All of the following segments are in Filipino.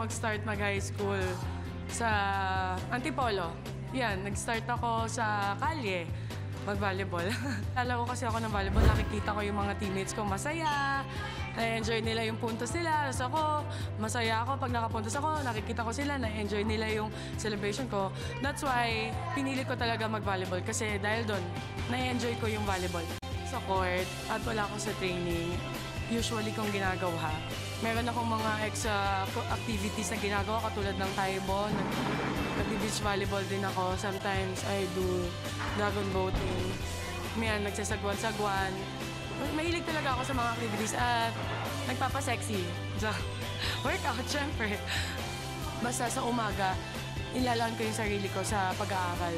mag-start mag-high school sa Antipolo. Yan, nag-start ako sa kalye mag-volleyball. Lalaro kasi ako ng volleyball, nakikita ko yung mga teammates ko masaya, na-enjoy nila yung puntos nila. Tapos ako, masaya ako pag nakapuntos ako, nakikita ko sila, na-enjoy nila yung celebration ko. That's why, pinili ko talaga mag-volleyball kasi dahil doon, na-enjoy ko yung volleyball. Sa court at wala ako sa training, usually kong ginagawa. Meron akong mga extra activities na ginagawa katulad ng taibon. Nag-beach volleyball din ako. Sometimes I do dragon boating. Mayan, nagsasagwan-sagwan. Mahilig talaga ako sa mga activities at nagpapasexy. So, workout, syempre. Basta sa umaga, ilalaan ko yung sarili ko sa pag-aaral.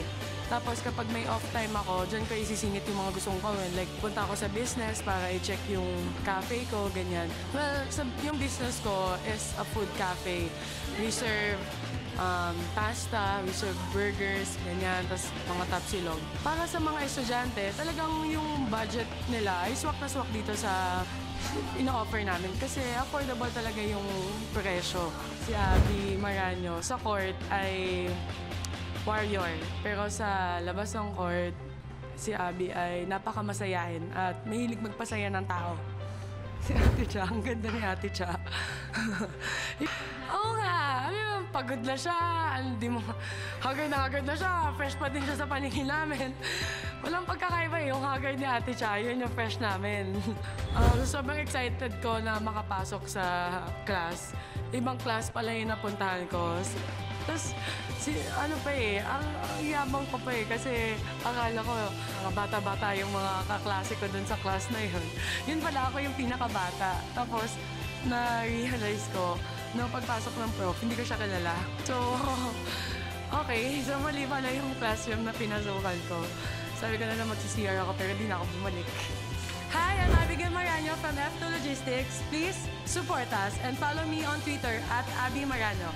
Tapos kapag may off time ako, dyan ko isisingit yung mga gustong gawin. Like, punta ako sa business para i-check yung cafe ko, ganyan. Well, yung business ko is a food cafe. We serve pasta, we serve burgers, ganyan, tapos mga tapsilog. Para sa mga estudyante, talagang yung budget nila ay swak na swak dito sa ino-offer namin kasi affordable talaga yung presyo. Si Abby Maranyo sa court ay warrior. Pero sa labas ng court, si Abby ay napakamasayahin at mahilig magpasaya ng tao. Si Ate Cha, ang ganda ni Ate Cha. Oo nga, pagod na siya, hindi mo, haggard na siya, fresh pa din siya sa paningin namin. Walang pagkakaiba yung haggard ni Ate Cha, yun yung fresh namin. Sobrang excited ko na makapasok sa class. Ibang class pala yung napuntahan ko. Tapos, ang yabang ko pa eh, kasi akala ko, mga bata-bata yung mga kaklase ko dun sa class na yun. Yun pala ako yung pinakabata. Tapos, na-realize ko, na pagpasok ng prof, hindi ko siya kilala. So, okay, so mali pala yung classroom na pinasukan ko. Sabi ko na mag-CR ako, pero di na ako bumalik. Hi, I'm Abigail Maranyo from F2 Logistics. Please support us and follow me on Twitter at Abby Maranyo.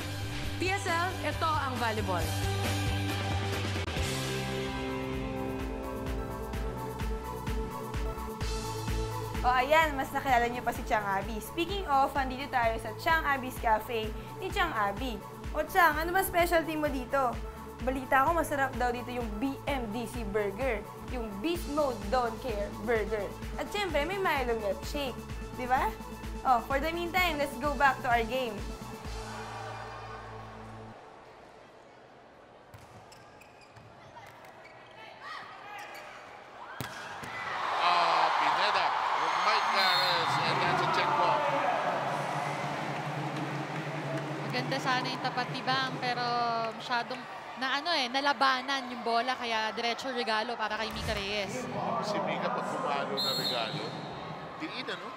PSL, ito ang volleyball. O ayan, mas nakilala niyo pa si Chang Abby. Speaking of, andito tayo sa Chang Abby's Cafe ni Chang Abby. O Chang, ano ba specialty mo dito? Balita ko masarap daw dito yung BMDC Burger, yung Beast Mode Don't Care Burger. At syempre, may Milo milkshake. Di ba? Oh, for the meantime, let's go back to our game. Maganda sana yung tapat tibang pero masyadong nalabanan yung bola kaya diretso regalo para kay Mika Reyes. Si Mika pag pumalo na regalo, diin ano?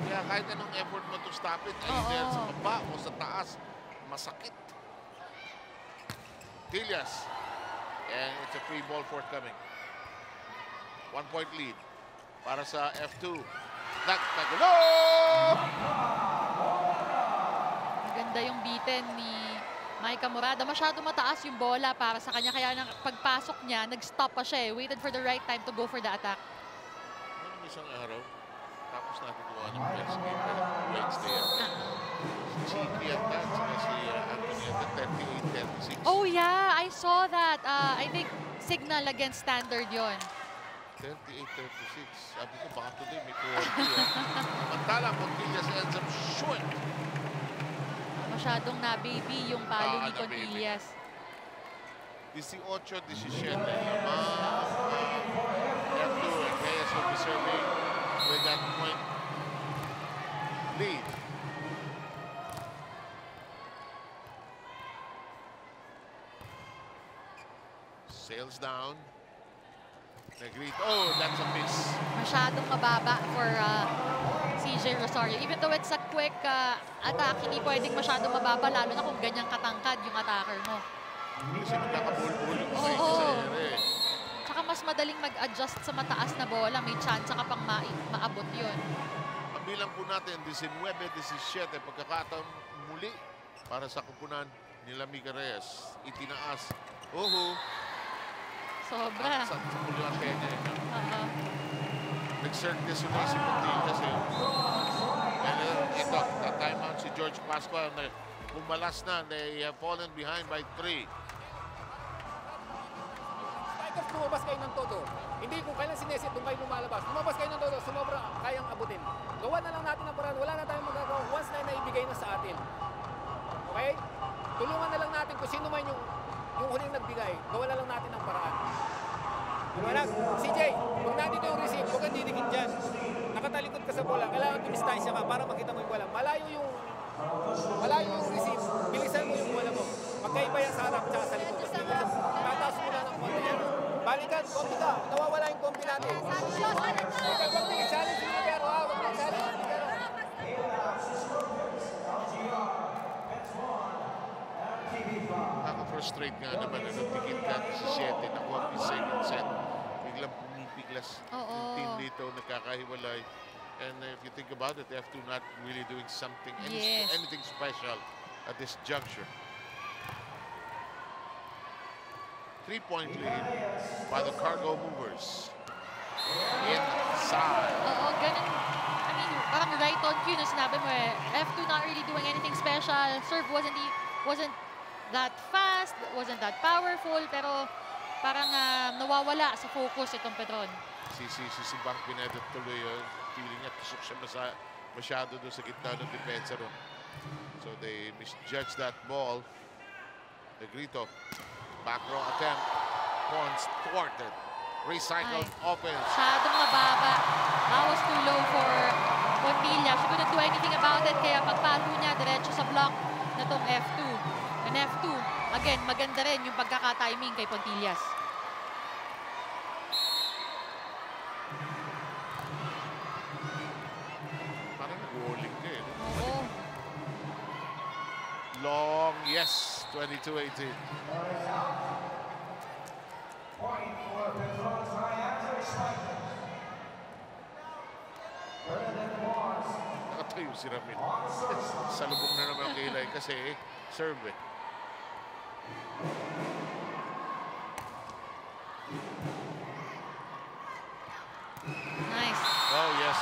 Kaya kahit anong effort mo to stop it, either sa baba o sa taas, masakit. Tillas. And it's a free ball forthcoming. 1-point lead para sa F2. Nagtagulo! Maganda yung bitin ni Maika Morada. Masyado mataas yung bola para sa kanya. Kaya nang pagpasok niya, nag-stop pa siya eh. Waited for the right time to go for the attack. Noong isang araw, tapos natin gawa ng first game na Wednesday yata. Si Chiki yata, saka si Anthony yata, 38-36. Oh yeah, I saw that. I think signal against Standard yon. 38-36. Sabi ko, baka today may 40. Mantala, Montillas ends up short. Masyadong na-baby yung palo ni Contillas. 18-17 naman. F2 and Reyes will be serving with that point lead. Sails down. Negrito. Oh, that's a miss. Masyadong mababa for CJ Rosario. Even though it's a quick attack, hindi pwedeng masyadong mababa, lalo na kung ganyang katangkad yung attacker mo. Kasi magkakabul-bul yung mga ere. Tsaka mas madaling mag-adjust sa mataas na bola. May chance ka pang maabot yun. Ang bilang po natin, 19-17, pagkakataon muli para sa kupunan nila Mika Reyes. Itinaas. Sobra. Sa muli ang kanya. Nag-serve this si Montillas eh. And ito, na-timeout si George Pascual. Bumalas na. They have fallen behind by 3. Strikers, lumabas kayo ng todo. Hindi kung kailan sineset, doon kayo lumalabas. Lumabas kayo ng todo, sumobra, kayang abutin. Gawa na lang natin ang paraan. Wala na tayong magagawa once na naibigay na sa atin. Okay? Tulungan na lang natin kung sino man yung huling nagbigay. Gawa na lang natin ang paraan. Diba? CJ, kung nandito yung receive, huwag kang didikit dyan. Nakatalikod ka sa bola, kailangan tumistansya ka para makita mo yung bola. Malayo yung receive, bilisan mo yung bola mo. Magkaiba yan sa harap at sa likod. Tataas mo na ng konti yan. Balikan, konti ka. Nawawala yung konti natin. Huwag may challenge yung libero, ha? Huwag may challenge yung libero. Nakaka-frustrate nga naman. Tikit ka, 17. Nakuha ang second set. Biglang pumipiglas yung team dito. Nagkakahiwalay. And if you think about it, F2 not really doing something, anything special at this juncture. 3-point lead by the Cargo Movers. Inside. Oo, ganun. I mean, parang right on cue na sinabi mo eh. F2 not really doing anything special. Serve wasn't that fast, wasn't that powerful, pero parang nawawala sa focus itong Petron. Si Bang Pineda tuloy yun. Feeling niya tusok siya masyado doon sa gitna ng depensa ron. So they misjudged that ball. Negrito. Back row attempt. Points thwarted. Recycled offense. Masyadong mababa. That was too low for Pontilla. She couldn't do anything about it. Kaya pagpalo niya, diretso sa block na tong F2. And F2, again, maganda rin yung pagkaka-timing kay Pontillas. Parang nag-walling ka eh. Oo. Long, yes. 22-18. Nakatayo si Ramil. Salubong na naman ang kilay kasi serve eh. Nice. Oh, yes.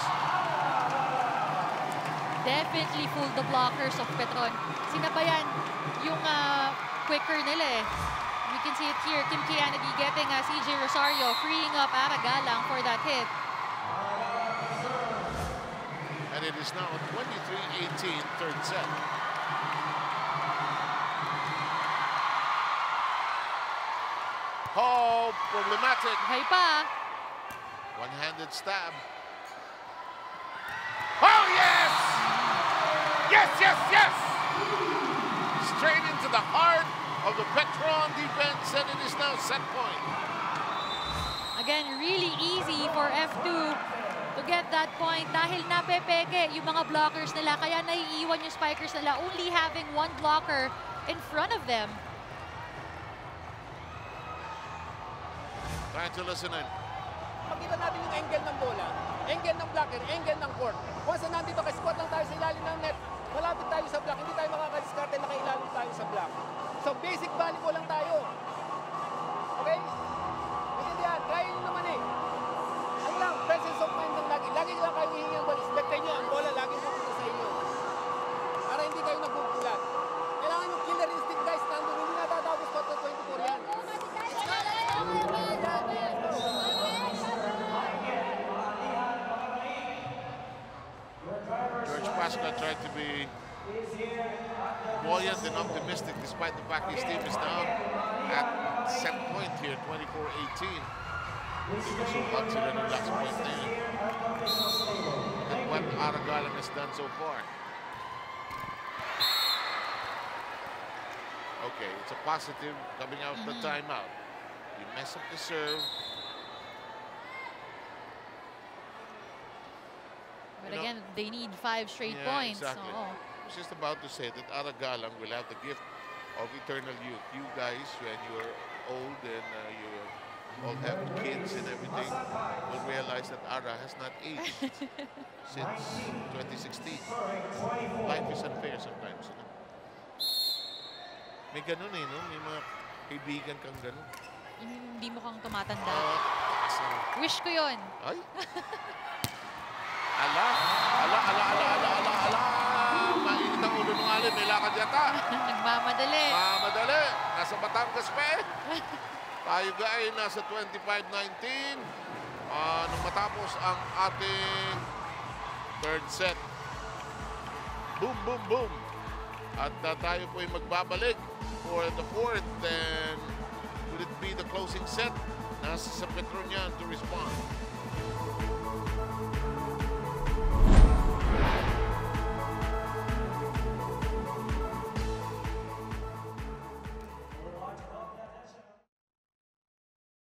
Definitely fooled the blockers of Petron. Sinabayan yung quicker nila eh. We can see it here. Kim Kennedy getting CJ Rosario, freeing up Aragalang for that hit. And it is now a 23-18 third set. Oh, problematic. Hay pa. One-handed stab. Oh, yes! Yes, yes, yes! Straight into the heart of the Petron defense, and it is now set point. Again, really easy for F2 to get that point dahil napepeke yung mga blockers nila. Kaya naiiwan yung spikers nila, only having one blocker in front of them. Trying to listen in. Makita natin yung angle ng bola, angle ng blocker, angle ng court. Once na nandito, squat lang tayo sa ilalim ng net, malapit tayo sa block, hindi tayo makakadiskarte, nakailalim tayo sa block. So basic volleyball lang tayo. Okay? Maintindihan, try nyo naman eh. Ano lang, presence of mind lang lagi. Lagi lang kayo hihingi ang ball. Expectin nyo, ang bola lagi pupunta sa inyo. Para hindi kayo nagugulat. Kailangan yung killer instinct guys, nandun, hindi natatapos pa 24 yan. George Pascual tried to be buoyant and optimistic despite the fact his team is now at set point here, 24-18. Nasukat sila ng last point na yun. And what Aragalang has done so far. Okay, it's a positive coming out the timeout. You mess up the serve. But again, they need 5 straight points. Exactly. Oo. I was just about to say that Aragalang will have the gift of eternal youth. You guys, when you're old and you all have kids and everything, will realize that Ara has not aged since 2016. Life is unfair sometimes. You know? May ganun eh, no? May mga kaibigan kang ganun. Hindi mo kang tumatanda. Awesome. Wish ko yun. Ay? Ala, ala, ala, ala, ala, ala. nungaling, may lakad yata. Nagmamadali. Madali. Nasa Batangas pa eh. Tayo ay nasa 25-19. Nung matapos ang ating third set. Boom, boom, boom. At tayo po ay magbabalik for the fourth. And will it be the closing set? Nasa sa Petronian to respond.